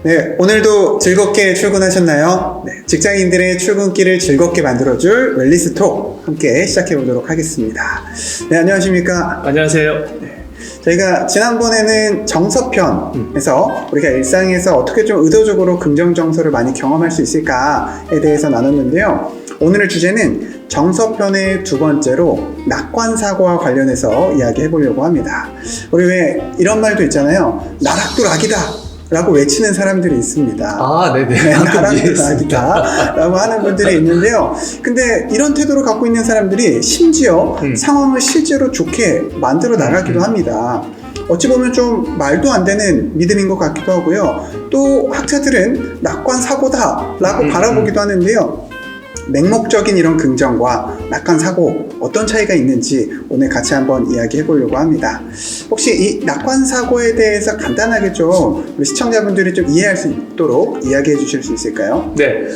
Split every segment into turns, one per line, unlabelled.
네, 오늘도 즐겁게 출근하셨나요? 네, 직장인들의 출근길을 즐겁게 만들어줄 웰리스톡 함께 시작해 보도록 하겠습니다. 네, 안녕하십니까?
안녕하세요.
저희가 지난번에는 정서편에서 우리가 일상에서 어떻게 좀 의도적으로 긍정 정서를 많이 경험할 수 있을까에 대해서 나눴는데요. 오늘의 주제는 정서편의 두 번째로 낙관사고와 관련해서 이야기해 보려고 합니다. 우리 왜 이런 말도 있잖아요. 나락도 락이다 라고 외치는 사람들이 있습니다.
아, 네네.
네, 나락도 락이다 라고 하는 분들이 있는데요. 근데 이런 태도를 갖고 있는 사람들이 심지어 상황을 실제로 좋게 만들어 나가기도 합니다. 어찌 보면 좀 말도 안 되는 믿음인 것 같기도 하고요. 또 학자들은 낙관사고다 라고 바라보기도 하는데요. 맹목적인 이런 긍정과 낙관사고 어떤 차이가 있는지 오늘 같이 한번 이야기해 보려고 합니다. 혹시 이 낙관사고에 대해서 간단하게 좀 우리 시청자분들이 좀 이해할 수 있도록 이야기해 주실 수 있을까요?
네.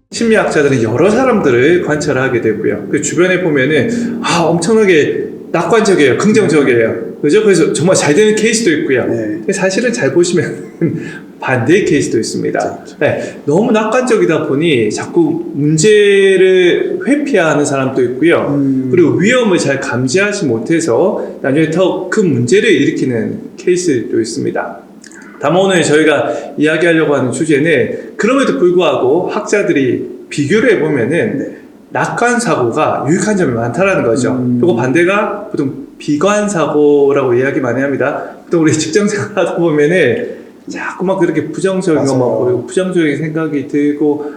심리학자들은 여러 사람들을 관찰하게 되고요. 그 주변에 보면은 엄청나게 낙관적이에요. 긍정적이에요. 그죠? 그래서 정말 잘 되는 케이스도 있고요.
네.
근데 사실은 잘 보시면 반대의 케이스도 있습니다. 네, 너무 낙관적이다 보니 자꾸 문제를 회피하는 사람도 있고요. 그리고 위험을 잘 감지하지 못해서 나중에 더 큰 문제를 일으키는 케이스도 있습니다. 다만 오늘 저희가 이야기하려고 하는 주제는 그럼에도 불구하고 학자들이 비교를 해보면은 낙관사고가 유익한 점이 많다라는 거죠. 그리고 반대가 보통 비관사고라고 이야기 많이 합니다. 보통 우리 직장생활 하다 보면은 자꾸만 그렇게 부정적인 것만 보이고 부정적인 생각이 들고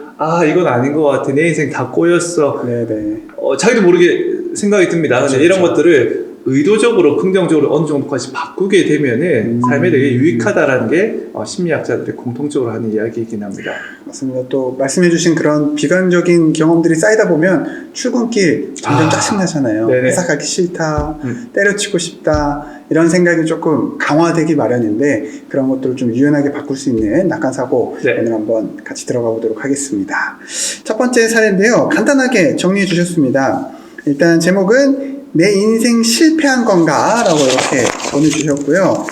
이건 아닌 것 같아. 내 인생 다 꼬였어.
네네.
자기도 모르게 생각이 듭니다. 근데 이런 것들을 의도적으로 긍정적으로 어느 정도까지 바꾸게 되면은 삶에 되게 유익하다라는 게 심리학자들이 공통적으로 하는 이야기이긴 합니다.
맞습니다. 또 말씀해주신 그런 비관적인 경험들이 쌓이다 보면 출근길 점점 짜증나잖아요.
네네.
회사 가기 싫다, 때려치고 싶다 이런 생각이 조금 강화되기 마련인데 그런 것들을 좀 유연하게 바꿀 수 있는 낙관사고 오늘 한번 같이 들어가 보도록 하겠습니다. 첫 번째 사례인데요. 간단하게 정리해 주셨습니다. 일단 제목은 내 인생 실패한 건가? 라고 이렇게 보내주셨고요.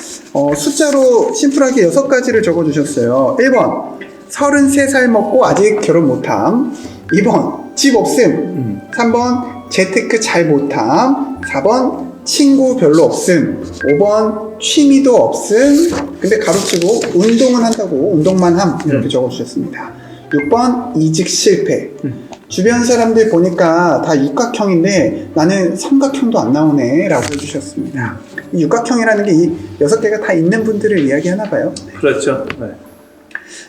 숫자로 심플하게 6가지를 적어주셨어요. 1번 33살 먹고 아직 결혼 못함. 2번 집 없음. 3번 재테크 잘 못함. 4번 친구 별로 없음. 5번 취미도 없음. 근데 가로치고 운동은 한다고 운동만 함 이렇게 적어주셨습니다. 6번 이직 실패. 주변 사람들 보니까 다 육각형인데 나는 삼각형도 안 나오네 라고 해주셨습니다. 이 육각형이라는 게 이 6개가 다 있는 분들을 이야기하나 봐요.
그렇죠. 네.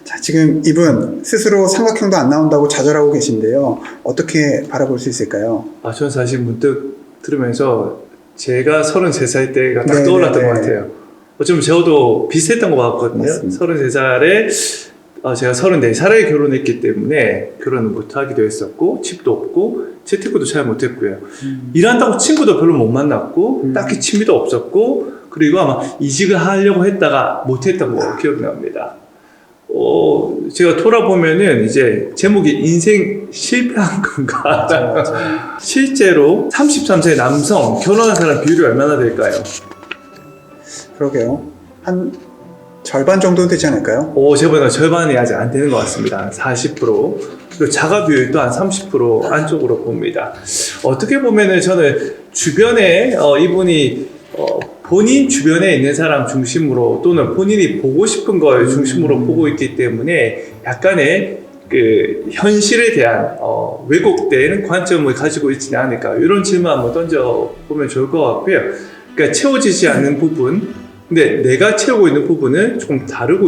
자, 지금 이분 스스로 삼각형도 안 나온다고 좌절하고 계신데요. 어떻게 바라볼 수 있을까요?
저는 사실 문득 들으면서 제가 33살 때가 딱 떠올랐던 것 같아요. 어쩌면 저도 비슷했던 것 같거든요.
맞습니다.
33살에 제가 34살에 결혼했기 때문에 결혼을 못하기도 했었고 집도 없고 재테크도 잘 못했고요. 일한다고 친구도 별로 못 만났고 딱히 취미도 없었고 그리고 아마 이직을 하려고 했다가 못했던 거 기억납니다. 제가 돌아보면은 이제 제목이 인생 실패한 건가? 실제로 33세 남성 결혼한 사람 비율이 얼마나 될까요?
그러게요. 한 절반 정도 되지 않을까요?
제보다 절반이 아직 안 되는 것 같습니다. 40%. 그리고 자가 비율도 한 30% 안쪽으로 봅니다. 어떻게 보면은 저는 주변에 이분이 본인 주변에 있는 사람 중심으로 또는 본인이 보고 싶은 걸 중심으로 보고 있기 때문에 약간의 그 현실에 대한 왜곡된 관점을 가지고 있지는 않을까 이런 질문 한번 던져보면 좋을 것 같고요. 그러니까 채워지지 않는 부분 근데 내가 채우고 있는 부분은 조금 다를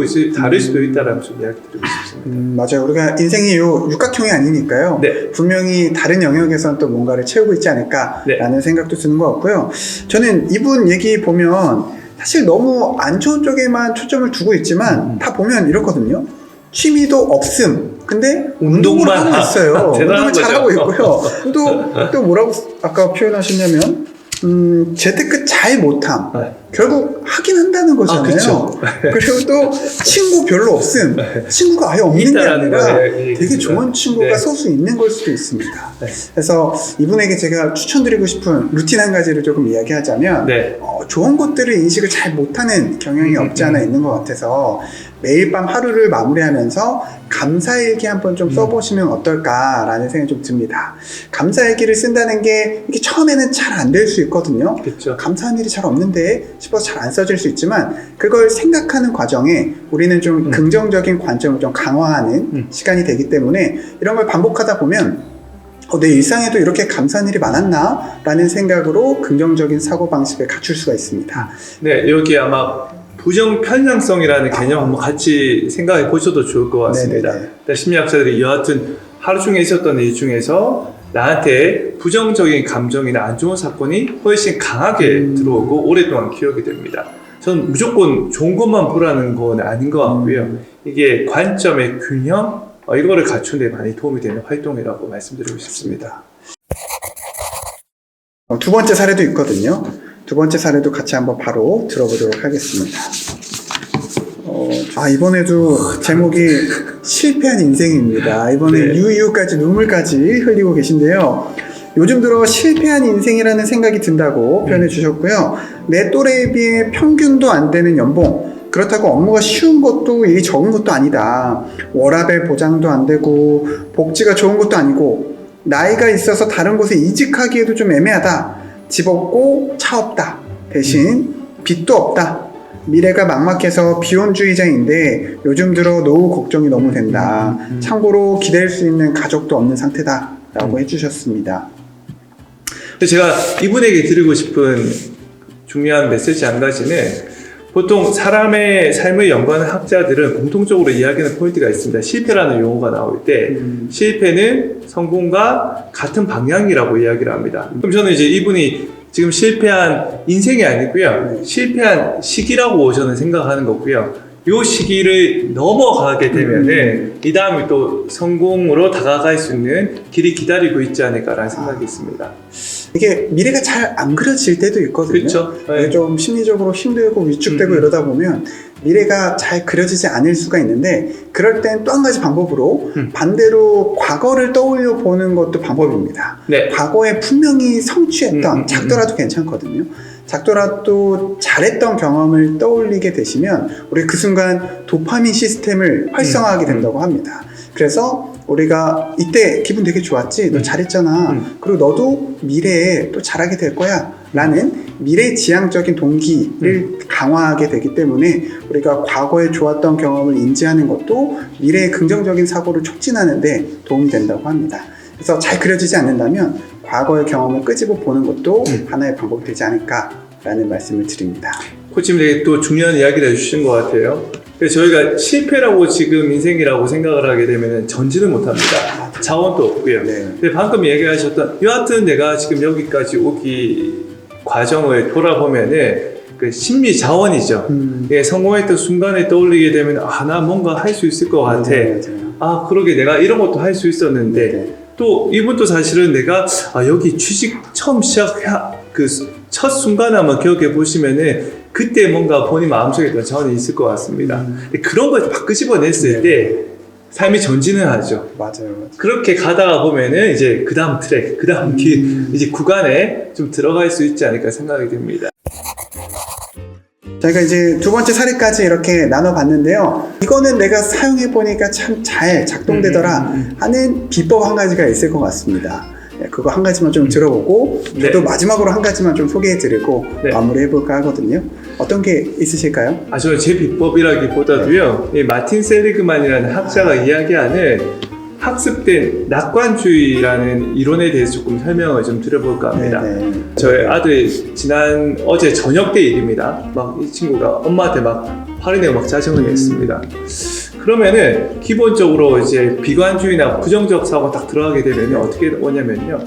수도 있다라는 좀 이야기 드리고 싶습니다.
맞아요. 우리가 인생이 요 육각형이 아니니까요. 분명히 다른 영역에서는 또 뭔가를 채우고 있지 않을까라는 생각도 드는 것 같고요. 저는 이분 얘기 보면 사실 너무 안 좋은 쪽에만 초점을 두고 있지만 다 보면 이렇거든요. 취미도 없음. 근데 운동을 하고 있어요. 운동을 잘하고 있고요. 또 뭐라고 아까 표현하셨냐면 재테크 잘 못함. 결국 하긴 한다는 거잖아요.
그쵸.
그리고 또 친구 별로 없음, 친구가 아예 없는 게 아니라 되게 좋은 친구가
네.
소수 있는 걸 수도 있습니다.
네.
그래서 이분에게 제가 추천드리고 싶은 루틴 한 가지를 조금 이야기하자면
네.
좋은 것들을 인식을 잘 못하는 경향이 없지 않아 있는 것 같아서 매일 밤 하루를 마무리하면서 감사일기 한번 좀 써보시면 어떨까라는 생각이 좀 듭니다. 감사일기를 쓴다는 게 이게 처음에는 잘 안 될 수 있거든요.
그렇죠.
감사한 일이 잘 없는데 싶어서 잘 안 써질 수 있지만 그걸 생각하는 과정에 우리는 좀 긍정적인 관점을 좀 강화하는 시간이 되기 때문에 이런 걸 반복하다 보면 내 일상에도 이렇게 감사한 일이 많았나? 라는 생각으로 긍정적인 사고방식을 갖출 수가 있습니다.
네, 여기 아마 부정 편향성이라는 개념 한번 같이 생각해 보셔도 좋을 것 같습니다. 심리학자들이 여하튼 하루 중에 있었던 일 중에서 나한테 부정적인 감정이나 안 좋은 사건이 훨씬 강하게 들어오고 오랫동안 기억이 됩니다. 저는 무조건 좋은 것만 보라는 건 아닌 것 같고요. 이게 관점의 균형, 이거를 갖추는 데 많이 도움이 되는 활동이라고 말씀드리고 싶습니다.
두 번째 사례도 있거든요. 두 번째 사례도 같이 한번 바로 들어보도록 하겠습니다. 이번에도 제목이 실패한 인생입니다. 이번에
네.
유유까지 눈물까지 흘리고 계신데요. 요즘 들어 실패한 인생이라는 생각이 든다고 표현해 주셨고요. 내 또래에 비해 평균도 안 되는 연봉, 그렇다고 업무가 쉬운 것도 일이 적은 것도 아니다. 워라밸 보장도 안 되고 복지가 좋은 것도 아니고 나이가 있어서 다른 곳에 이직하기에도 좀 애매하다. 집 없고 차 없다. 대신 빚도 없다. 미래가 막막해서 비혼주의자인데 요즘 들어 노후 걱정이 너무 된다. 참고로 기댈 수 있는 가족도 없는 상태다. 라고 해주셨습니다.
제가 이분에게 드리고 싶은 중요한 메시지 한 가지는 보통 사람의 삶을 연구하는 학자들은 공통적으로 이야기하는 포인트가 있습니다. 실패라는 용어가 나올 때 실패는 성공과 같은 방향이라고 이야기를 합니다. 그럼 저는 이제 이분이 지금 실패한 인생이 아니고요. 실패한 시기라고 저는 생각하는 거고요. 이 시기를 넘어가게 되면은 이 다음에 또 성공으로 다가갈 수 있는 길이 기다리고 있지 않을까라는 생각이 있습니다.
이게 미래가 잘 안 그려질 때도 있거든요.
그렇죠. 네.
좀 심리적으로 힘들고 위축되고 이러다 보면 미래가 잘 그려지지 않을 수가 있는데 그럴 땐 또 한 가지 방법으로 반대로 과거를 떠올려 보는 것도 방법입니다.
네.
과거에 분명히 성취했던 작더라도 괜찮거든요. 작더라도 잘했던 경험을 떠올리게 되시면 우리 그 순간 도파민 시스템을 활성화하게 된다고 합니다. 그래서 우리가 이때 기분 되게 좋았지? 너 잘했잖아. 그리고 너도 미래에 또 잘하게 될 거야. 라는 미래지향적인 동기를 강화하게 되기 때문에 우리가 과거에 좋았던 경험을 인지하는 것도 미래의 긍정적인 사고를 촉진하는 데 도움이 된다고 합니다. 그래서 잘 그려지지 않는다면 과거의 경험을 끄집어 보는 것도 하나의 방법이 되지 않을까라는 말씀을 드립니다.
코치님이 또 중요한 이야기를 해주신 것 같아요. 그래서 저희가 실패라고 지금 인생이라고 생각을 하게 되면 전진을 못합니다. 자원도 없고요.
네.
근데 방금 얘기하셨던 여하튼 내가 지금 여기까지 오기 과정을 돌아보면은 그 심리 자원이죠. 성공했던 순간에 떠올리게 되면 나 뭔가 할 수 있을 것 같아.
맞아요.
그러게 내가 이런 것도 할 수 있었는데
네.
또 이분도 사실은 내가 여기 취직 처음 그 첫 순간 한번 기억해 보시면은 그때 뭔가 본인 마음속에 어떤 자원이 있을 것 같습니다. 근데 그런 걸 막 끄집어냈을 때 삶이 전진을 하죠.
맞아요.
그렇게 가다가 보면은 이제 그 다음 트랙, 그 다음 길, 이제 구간에 좀 들어갈 수 있지 않을까 생각이 듭니다.
저희가 이제 두 번째 사례까지 이렇게 나눠봤는데요. 이거는 내가 사용해보니까 참 잘 작동되더라 하는 비법 한 가지가 있을 것 같습니다. 네, 그거 한 가지만 좀 들어보고 저도
네.
마지막으로 한 가지만 좀 소개해드리고
네.
마무리해볼까 하거든요. 어떤 게 있으실까요?
저는 제 비법이라기보다도요, 이 마틴 셀리그만이라는 학자가 이야기하는 학습된 낙관주의라는 이론에 대해서 조금 설명을 좀 드려볼까 합니다.
네네.
저희 아들이 어제 저녁 때 일입니다. 막 이 친구가 엄마한테 막 화를 내고 막 짜증을 냈습니다. 그러면은 기본적으로 이제 비관주의나 부정적 사고가 딱 들어가게 되면 어떻게 오냐면요.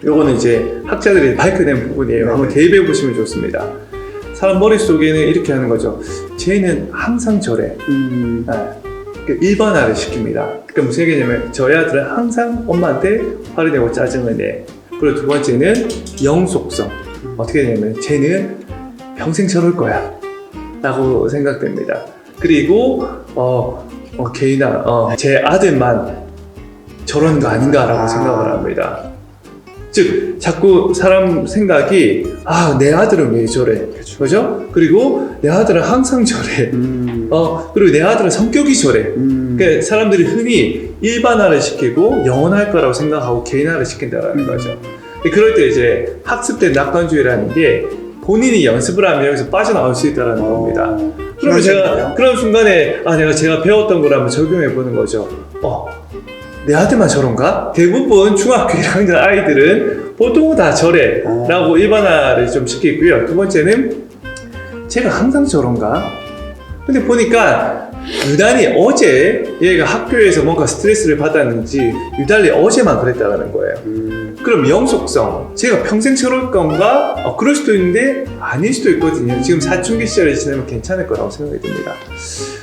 요거는 이제 학자들이 밝혀낸 부분이에요. 한번 대입해 보시면 좋습니다. 사람 머릿속에는 이렇게 하는 거죠. 쟤는 항상 저래. 일반화를 시킵니다. 그러니까 무슨 얘기냐면 저희 아들은 항상 엄마한테 화를 내고 짜증을 내. 그리고 두 번째는 영속성. 어떻게 되냐면 쟤는 평생 저럴 거야 라고 생각됩니다. 그리고 개인아 제 아들만 저런 거 아닌가라고 생각을 합니다. 즉 자꾸 사람 생각이 내 아들은 왜 저래, 그죠? 그리고 내 아들은 항상 저래. 그리고 내 아들은 성격이 저래. 그러니까 사람들이 흔히 일반화를 시키고 영원할 거라고 생각하고 개인화를 시킨다는 거죠. 그럴 때 이제 학습된 낙관주의라는 게 본인이 연습을 하면 여기서 빠져나올 수 있다는 겁니다. 그러면 제가 그런 순간에 제가 배웠던 걸 한번 적용해 보는 거죠. 내 아들만 저런가? 대부분 중학교 1학년 아이들은 보통 다 저래 라고 일반화를 좀 시키고요. 두 번째는 제가 항상 저런가? 근데 보니까 유달리 어제 얘가 학교에서 뭔가 스트레스를 받았는지 유달리 어제만 그랬다는 거예요. 그럼 영속성, 제가 평생 저럴 건가? 그럴 수도 있는데 아닐 수도 있거든요. 지금 사춘기 시절에 지내면 괜찮을 거라고 생각이 듭니다.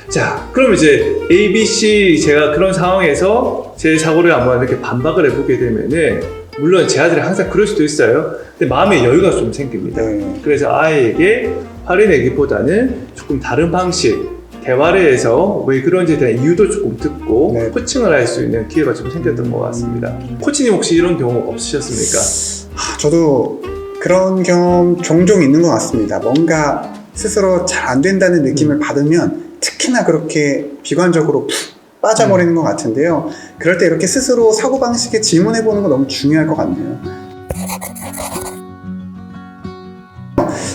자, 그럼 이제 A, B, C 제가 그런 상황에서 제 사고를 한번 이렇게 반박을 해보게 되면은 물론 제 아들이 항상 그럴 수도 있어요. 근데 마음의 여유가 좀 생깁니다. 그래서 아이에게 화를 내기보다는 조금 다른 방식, 대화를 해서 왜 그런지에 대한 이유도 조금 듣고 코칭을 할 수 있는 기회가 좀 생겼던 것 같습니다. 코치님 혹시 이런 경우 없으셨습니까?
저도 그런 경험 종종 있는 것 같습니다. 뭔가 스스로 잘 안 된다는 느낌을 받으면 특히나 그렇게 비관적으로 푹 빠져버리는 것 같은데요. 그럴 때 이렇게 스스로 사고방식에 질문해보는 거 너무 중요할 것 같네요.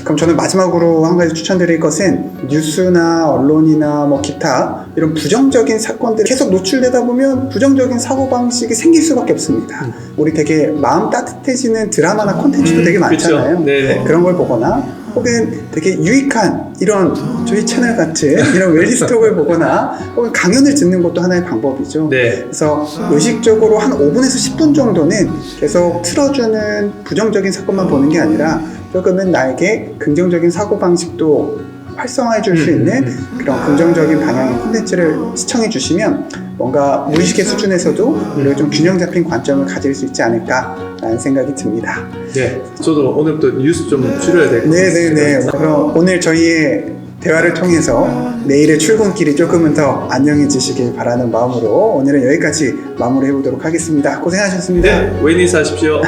그럼 저는 마지막으로 한 가지 추천드릴 것은 뉴스나 언론이나 뭐 기타 이런 부정적인 사건들이 계속 노출되다 보면 부정적인 사고방식이 생길 수밖에 없습니다. 우리 되게 마음 따뜻해지는 드라마나 콘텐츠도 되게 많잖아요. 그런 걸 보거나 혹은 되게 유익한 이런 저희 채널 같은 이런 웰리스톡을 보거나 혹은 강연을 듣는 것도 하나의 방법이죠. 그래서 의식적으로 한 5분에서 10분 정도는 계속 틀어주는 부정적인 사건만 보는 게 아니라 조금은 나에게 긍정적인 사고방식도 활성화해 줄 수 있는 그런 긍정적인 방향의 콘텐츠를 시청해 주시면 뭔가 무의식의 수준에서도 우리가 좀 균형 잡힌 관점을 가질 수 있지 않을까라는 생각이 듭니다.
네, 저도 오늘부터 뉴스 좀 줄여야 될 것 같습니다.
네네네. 그럼 오늘 저희의 대화를 통해서 내일의 출근길이 조금은 더 안녕해지시길 바라는 마음으로 오늘은 여기까지 마무리해 보도록 하겠습니다. 고생하셨습니다.
네, 웨니스 하십시오.